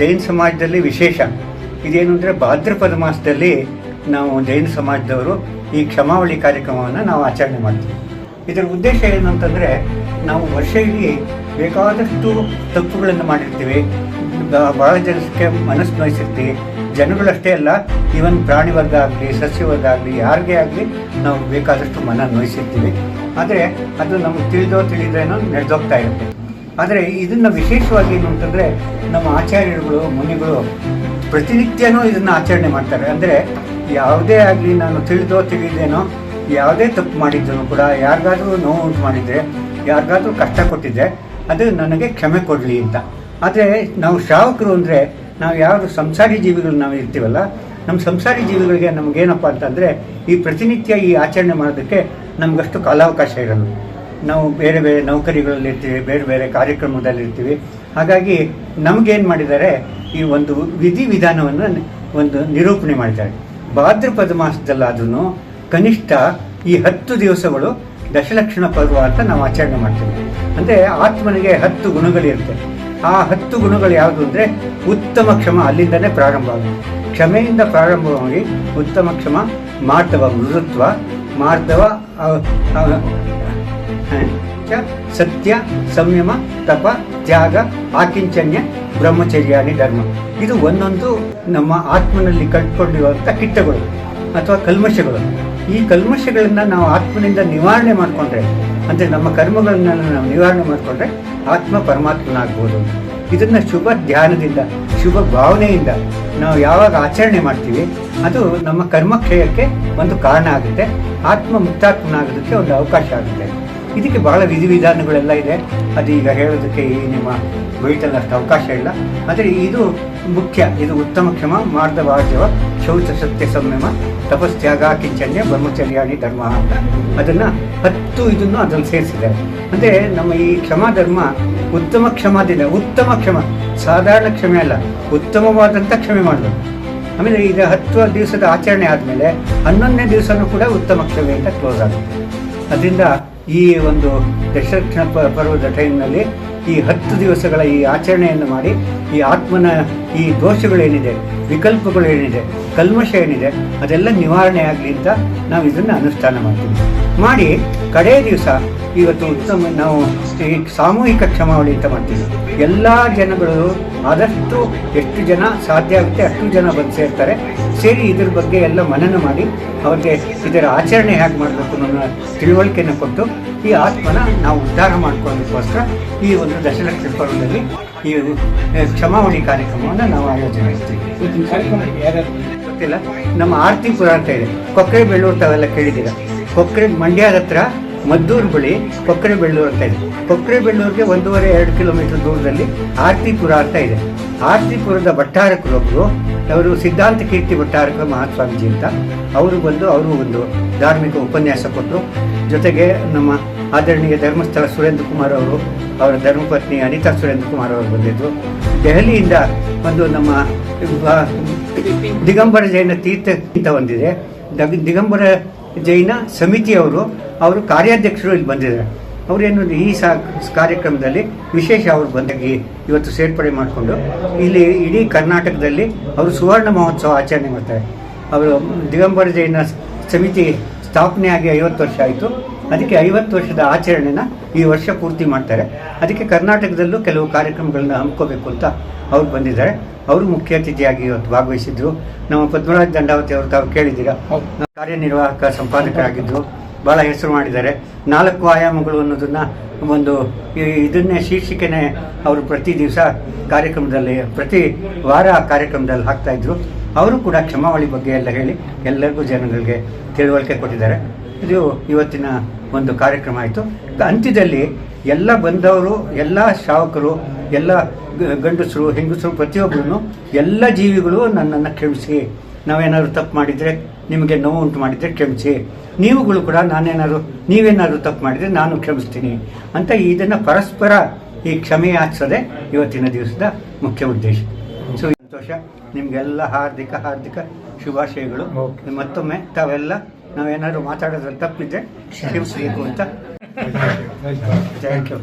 ಜೈನ ಸಮಾಜದಲ್ಲಿ ವಿಶೇಷ ಇದೇನು ಅಂದರೆ ಭಾದ್ರಪದ ಮಾಸದಲ್ಲಿ ನಾವು ಜೈನ ಸಮಾಜದವರು ಈ ಕ್ಷಮಾವಳಿ ಕಾರ್ಯಕ್ರಮವನ್ನು ನಾವು ಆಚರಣೆ ಮಾಡ್ತೀವಿ. ಇದರ ಉದ್ದೇಶ ಏನು ಅಂತಂದರೆ, ನಾವು ವರ್ಷ ಇಡೀ ಬೇಕಾದಷ್ಟು ತಪ್ಪುಗಳನ್ನು ಮಾಡಿರ್ತೀವಿ, ಭಾಳ ಜನಕ್ಕೆ ಮನಸ್ಸು ನೋಯಿಸಿರ್ತೀವಿ. ಜನಗಳಷ್ಟೇ ಅಲ್ಲ, ಈವನ್ ಪ್ರಾಣಿ ವರ್ಗ ಆಗಲಿ ಸಸ್ಯವರ್ಗ ಆಗಲಿ ಯಾರಿಗೇ ಆಗಲಿ ನಾವು ಬೇಕಾದಷ್ಟು ಮನ ನೋಯಿಸಿರ್ತೀವಿ. ಆದರೆ ಅದು ನಮ್ಗೆ ತಿಳಿದೇನೋ ನಡೆದೋಗ್ತಾ ಇರುತ್ತೆ. ಆದರೆ ಇದನ್ನು ವಿಶೇಷವಾಗಿ ಏನು ಅಂತಂದರೆ, ನಮ್ಮ ಆಚಾರ್ಯರುಗಳು ಮುನಿಗಳು ಪ್ರತಿನಿತ್ಯನೂ ಇದನ್ನು ಆಚರಣೆ ಮಾಡ್ತಾರೆ. ಅಂದರೆ ಯಾವುದೇ ಆಗಲಿ, ನಾನು ತಿಳಿದೇನೋ ಯಾವುದೇ ತಪ್ಪು ಮಾಡಿದ್ದನು ಕೂಡ, ಯಾರಿಗಾದ್ರೂ ನೋವು ಉಂಟು ಮಾಡಿದರೆ, ಯಾರಿಗಾದ್ರೂ ಕಷ್ಟ ಕೊಟ್ಟಿದ್ದೆ, ಅದು ನನಗೆ ಕ್ಷಮೆ ಕೊಡಲಿ ಅಂತ. ಆದರೆ ನಾವು ಶ್ರಾವಕರು ಅಂದರೆ, ನಾವು ಯಾವುದು ಸಂಸಾರಿ ಜೀವಿಗಳು ನಾವು ಇರ್ತೀವಲ್ಲ, ನಮ್ಮ ಸಂಸಾರಿ ಜೀವಿಗಳಿಗೆ ನಮಗೇನಪ್ಪ ಅಂತಂದರೆ, ಈ ಪ್ರತಿನಿತ್ಯ ಈ ಆಚರಣೆ ಮಾಡೋದಕ್ಕೆ ನಮಗಷ್ಟು ಕಾಲಾವಕಾಶ ಇರಲ್ಲ. ನಾವು ಬೇರೆ ಬೇರೆ ನೌಕರಿಗಳಲ್ಲಿರ್ತೀವಿ, ಬೇರೆ ಬೇರೆ ಕಾರ್ಯಕ್ರಮದಲ್ಲಿರ್ತೀವಿ. ಹಾಗಾಗಿ ನಮಗೇನು ಮಾಡಿದ್ದಾರೆ, ಈ ಒಂದು ವಿಧಿವಿಧಾನವನ್ನು ಒಂದು ನಿರೂಪಣೆ ಮಾಡಿದ್ದಾರೆ. ಭಾದ್ರಪದ ಮಾಸದಲ್ಲಾದ್ರೂ ಕನಿಷ್ಠ ಈ 10 ದಿವಸಗಳು ದಶಲಕ್ಷಣ ಪರ್ವ ಅಂತ ನಾವು ಆಚರಣೆ ಮಾಡ್ತೀವಿ. ಅಂದರೆ ಆತ್ಮನಿಗೆ 10 ಗುಣಗಳಿರುತ್ತೆ. ಆ 10 ಗುಣಗಳು ಯಾವುದು ಅಂದರೆ, ಉತ್ತಮ ಕ್ಷಮ, ಅಲ್ಲಿಂದನೇ ಪ್ರಾರಂಭ ಆಗುತ್ತೆ. ಕ್ಷಮೆಯಿಂದ ಪ್ರಾರಂಭವಾಗಿ ಉತ್ತಮ ಕ್ಷಮ, ಮಾರ್ಧವ ಮೃದುತ್ವ, ಮಾರ್ಧವ ಸತ್ಯ, ಸಂಯಮ, ತಪ, ತ್ಯಾಗ, ಆಕಿಂಚನ್ಯ, ಬ್ರಹ್ಮಚರ್ಯಾನಿ ಧರ್ಮ. ಇದು ಒಂದೊಂದು ನಮ್ಮ ಆತ್ಮನಲ್ಲಿ ಕಟ್ಕೊಂಡಿರುವಂಥ ಕಿಟ್ಟಗಳು ಅಥವಾ ಕಲ್ಮಶಗಳು. ಈ ಕಲ್ಮಶಗಳನ್ನು ನಾವು ಆತ್ಮನಿಂದ ನಿವಾರಣೆ ಮಾಡಿಕೊಂಡ್ರೆ, ಅಂದರೆ ನಮ್ಮ ಕರ್ಮಗಳನ್ನೆಲ್ಲ ನಾವು ನಿವಾರಣೆ ಮಾಡಿಕೊಂಡ್ರೆ ಆತ್ಮ ಪರಮಾತ್ಮನಾಗ್ಬೋದು. ಇದನ್ನು ಶುಭ ಧ್ಯಾನದಿಂದ, ಶುಭ ಭಾವನೆಯಿಂದ ನಾವು ಯಾವಾಗ ಆಚರಣೆ ಮಾಡ್ತೀವಿ, ಅದು ನಮ್ಮ ಕರ್ಮಕ್ಷಯಕ್ಕೆ ಒಂದು ಕಾರಣ ಆಗುತ್ತೆ. ಆತ್ಮ ಮುಕ್ತಾತ್ಮನಾಗೋದಕ್ಕೆ ಒಂದು ಅವಕಾಶ ಆಗುತ್ತೆ. ಇದಕ್ಕೆ ಬಹಳ ವಿಧಿವಿಧಾನಗಳೆಲ್ಲ ಇದೆ. ಅದು ಈಗ ಹೇಳೋದಕ್ಕೆ ಈ ನಿಮ್ಮ ಬೈಟಲ್ಲಿ ಅಷ್ಟು ಅವಕಾಶ ಇಲ್ಲ. ಆದರೆ ಇದು ಮುಖ್ಯ. ಇದು ಉತ್ತಮ ಕ್ಷಮ, ಮಾರ್ಧವಾರ್ಜವ, ಶೌಚ, ಸತ್ಯ, ಸಂಯಮ, ತಪಸ್ತ್ಯಾಗ, ಕಿಂಚನ್ಯ, ಬ್ರಹ್ಮಚರ್ಯಾಣಿ ಧರ್ಮ ಅಂತ ಅದನ್ನು 10 ಇದನ್ನು ಅದನ್ನು ಸೇರಿಸಿದ್ದಾರೆ. ಅಂದರೆ ನಮ್ಮ ಈ ಕ್ಷಮಾಧರ್ಮ ಉತ್ತಮ ಕ್ಷಮಾದಿಂದ, ಉತ್ತಮ ಕ್ಷಮ ಸಾಧಾರಣ ಕ್ಷಮೆ ಅಲ್ಲ, ಉತ್ತಮವಾದಂಥ ಕ್ಷಮೆ ಮಾಡಬೇಕು. ಆಮೇಲೆ ಈಗ 10 ದಿವಸದ ಆಚರಣೆ ಆದಮೇಲೆ 11ನೇ ದಿವಸನೂ ಕೂಡ ಉತ್ತಮ ಕ್ಷಮೆಯಿಂದ ಕ್ಲೋಸ್ ಆಗುತ್ತೆ. ಅದರಿಂದ ಈ ಒಂದು ದಶಲಕ್ಷಣ ಪರ್ವದ ಟೈಮ್ನಲ್ಲಿ ಈ 10 ದಿವಸಗಳ ಈ ಆಚರಣೆಯನ್ನು ಮಾಡಿ, ಈ ಆತ್ಮನ ಈ ದೋಷಗಳೇನಿದೆ, ವಿಕಲ್ಪಗಳೇನಿದೆ, ಕಲ್ಮಶ ಏನಿದೆ, ಅದೆಲ್ಲ ನಿವಾರಣೆ ಆಗಲಿ ಅಂತ ನಾವು ಇದನ್ನು ಅನುಷ್ಠಾನ ಮಾಡ್ತೀವಿ. ಮಾಡಿ ಕಡೆಯ ದಿವಸ ಇವತ್ತು ಉತ್ತಮ ನಾವು ಈ ಸಾಮೂಹಿಕ ಕ್ಷಮಾವಳಿ ಅಂತ ಮಾಡ್ತೀವಿ. ಎಲ್ಲ ಜನಗಳು ಆದಷ್ಟು ಎಷ್ಟು ಜನ ಸಾಧ್ಯ ಆಗುತ್ತೆ ಅಷ್ಟು ಜನ ಬಂದು ಸೇರ್ತಾರೆ. ಸೇರಿ ಇದ್ರ ಬಗ್ಗೆ ಎಲ್ಲ ಮನನ ಮಾಡಿ ಅವ್ರಿಗೆ ಇದರ ಆಚರಣೆ ಹೇಗೆ ಮಾಡಬೇಕು ಅನ್ನೋ ತಿಳುವಳಿಕೆಯನ್ನು ಕೊಟ್ಟು ಈ ಆತ್ಮನ ನಾವು ಉದ್ಧಾರ ಮಾಡ್ಕೊಳ್ಳೋದಕ್ಕೋಸ್ಕರ ಈ ಒಂದು ದಶಲಕ್ಷ ಪರ್ವದಲ್ಲಿ ಈ ಕ್ಷಮಾವಳಿ ಕಾರ್ಯಕ್ರಮವನ್ನು ನಾವು ಆಯೋಜನೆ ಮಾಡ್ತೀವಿ. ಗೊತ್ತಿಲ್ಲ, ನಮ್ಮ ಆರ್ತಿಪುರ ಅಂತ ಇದೆ, ಕೊಕ್ಕರೆ ಬೆಳ್ಳೂರು ತಾವೆಲ್ಲ ಕೇಳಿದ್ದೀರ. ಕೊಕ್ಕರೆ ಮಂಡ್ಯದ ಹತ್ರ ಮದ್ದೂರು ಬಳಿ ಕೊಕ್ಕರೆ ಬೆಳ್ಳೂರು ಅಂತ ಇದೆ. ಕೊಕ್ಕರೆ ಬೆಳ್ಳೂರಿಗೆ 1.5-2 ಕಿಲೋಮೀಟರ್ ದೂರದಲ್ಲಿ ಆರ್ತಿಪುರ ಅಂತ ಇದೆ. ಆರ್ತಿಪುರದ ಭಟ್ಟಾರಕರೊಬ್ಬರು, ಅವರು ಸಿದ್ಧಾಂತ ಕೀರ್ತಿ ಭಟ್ಟಾರಕ ಮಹಾಸ್ವಾಮೀಜಿ ಅಂತ, ಅವರು ಬಂದು ಅವರು ಒಂದು ಧಾರ್ಮಿಕ ಉಪನ್ಯಾಸ ಕೊಟ್ಟರು. ಜೊತೆಗೆ ನಮ್ಮ ಆದರಣೀಯ ಧರ್ಮಸ್ಥಳ ಸುರೇಂದ್ರ ಕುಮಾರ್ ಅವರು, ಅವರ ಧರ್ಮಪತ್ನಿ ಅನಿತಾ ಸುರೇಂದ್ರ ಕುಮಾರ್ ಅವರು ಬಂದಿದ್ದರು. ದೆಹಲಿಯಿಂದ ಒಂದು ನಮ್ಮ ದಿಗಂಬರ ಜೈನ ತೀರ್ಥ ಅಂತ ಒಂದಿದೆ, ದಿಗಂಬರ ಜೈನ ಸಮಿತಿಯವರು, ಅವರು ಕಾರ್ಯಾಧ್ಯಕ್ಷರು ಇಲ್ಲಿ ಬಂದಿದ್ದಾರೆ. ಅವರೇನು ಈ ಕಾರ್ಯಕ್ರಮದಲ್ಲಿ ವಿಶೇಷ ಅವರು ಬಂದಾಗಿ ಇವತ್ತು ಸೇರ್ಪಡೆ ಮಾಡಿಕೊಂಡು ಇಲ್ಲಿ ಇಡೀ ಕರ್ನಾಟಕದಲ್ಲಿ ಅವರು ಸುವರ್ಣ ಮಹೋತ್ಸವ ಆಚರಣೆ ಮಾಡ್ತಾರೆ. ಅವರು ದಿಗಂಬರ ಜೈನ ಸಮಿತಿ ಸ್ಥಾಪನೆಯಾಗಿ 50 ವರ್ಷ ಆಯಿತು. ಅದಕ್ಕೆ 50 ವರ್ಷದ ಆಚರಣೆನ ಈ ವರ್ಷ ಪೂರ್ತಿ ಮಾಡ್ತಾರೆ. ಅದಕ್ಕೆ ಕರ್ನಾಟಕದಲ್ಲೂ ಕೆಲವು ಕಾರ್ಯಕ್ರಮಗಳನ್ನ ಹಮ್ಮಿಕೋಬೇಕು ಅಂತ ಅವ್ರು ಬಂದಿದ್ದಾರೆ. ಅವರು ಮುಖ್ಯ ಅತಿಥಿಯಾಗಿ ಇವತ್ತು ಭಾಗವಹಿಸಿದ್ರು. ನಮ್ಮ ಪದ್ಮರಾಜ್ ದಂಡಾವತಿ ಅವರು ತಾವು ಕೇಳಿದ್ದೀರಾ, ಕಾರ್ಯನಿರ್ವಾಹಕ ಸಂಪಾದಕರಾಗಿದ್ದರು, ಭಾಳ ಹೆಸರು ಮಾಡಿದ್ದಾರೆ. 4 ಆಯಾಮಗಳು ಅನ್ನೋದನ್ನು ಒಂದು ಇದನ್ನೇ ಶೀರ್ಷಿಕೆನೇ ಅವರು ಪ್ರತಿ ದಿವಸ ಕಾರ್ಯಕ್ರಮದಲ್ಲಿ, ಪ್ರತಿ ವಾರ ಕಾರ್ಯಕ್ರಮದಲ್ಲಿ ಹಾಕ್ತಾಯಿದ್ರು. ಅವರು ಕೂಡ ಕ್ಷಮಾವಳಿ ಬಗ್ಗೆ ಎಲ್ಲ ಹೇಳಿ ಎಲ್ಲರಿಗೂ ಜನಗಳಿಗೆ ತಿಳುವಳಿಕೆ ಕೊಟ್ಟಿದ್ದಾರೆ. ಇದು ಇವತ್ತಿನ ಒಂದು ಕಾರ್ಯಕ್ರಮ ಆಯಿತು. ಅಂತ್ಯದಲ್ಲಿ ಎಲ್ಲ ಬಂದವರು, ಎಲ್ಲ ಶ್ರಾವಕರು, ಎಲ್ಲ ಗಂಡಸರು ಹೆಂಗಸರು ಪ್ರತಿಯೊಬ್ಬರೂ, ಎಲ್ಲ ಜೀವಿಗಳು ನನ್ನನ್ನು ಕ್ಷಮಿಸಿ, ನಾವೇನಾದ್ರು ತಪ್ಪು ಮಾಡಿದರೆ, ನಿಮಗೆ ನೋವು ಉಂಟು ಮಾಡಿದರೆ ಕ್ಷಮಿಸಿ, ನೀವುಗಳು ಕೂಡ ನೀವೇನಾದ್ರು ತಪ್ಪು ಮಾಡಿದರೆ ನಾನು ಕ್ಷಮಿಸ್ತೀನಿ ಅಂತ ಇದನ್ನು ಪರಸ್ಪರ ಈ ಕ್ಷಮೆ ಯಾಚಿಸೋದೆ ಇವತ್ತಿನ ದಿವಸದ ಮುಖ್ಯ ಉದ್ದೇಶ. ಸೊ ಸಂತೋಷ, ನಿಮಗೆಲ್ಲ ಹಾರ್ದಿಕ ಶುಭಾಶಯಗಳು. ಮತ್ತೊಮ್ಮೆ ತಾವೆಲ್ಲ ನಾವೇನಾದ್ರು ಮಾತಾಡೋದ್ರಲ್ಲಿ ತಪ್ಪಿದ್ರೆ ಕ್ಷಮಿಸಬೇಕು ಅಂತ. Thank you.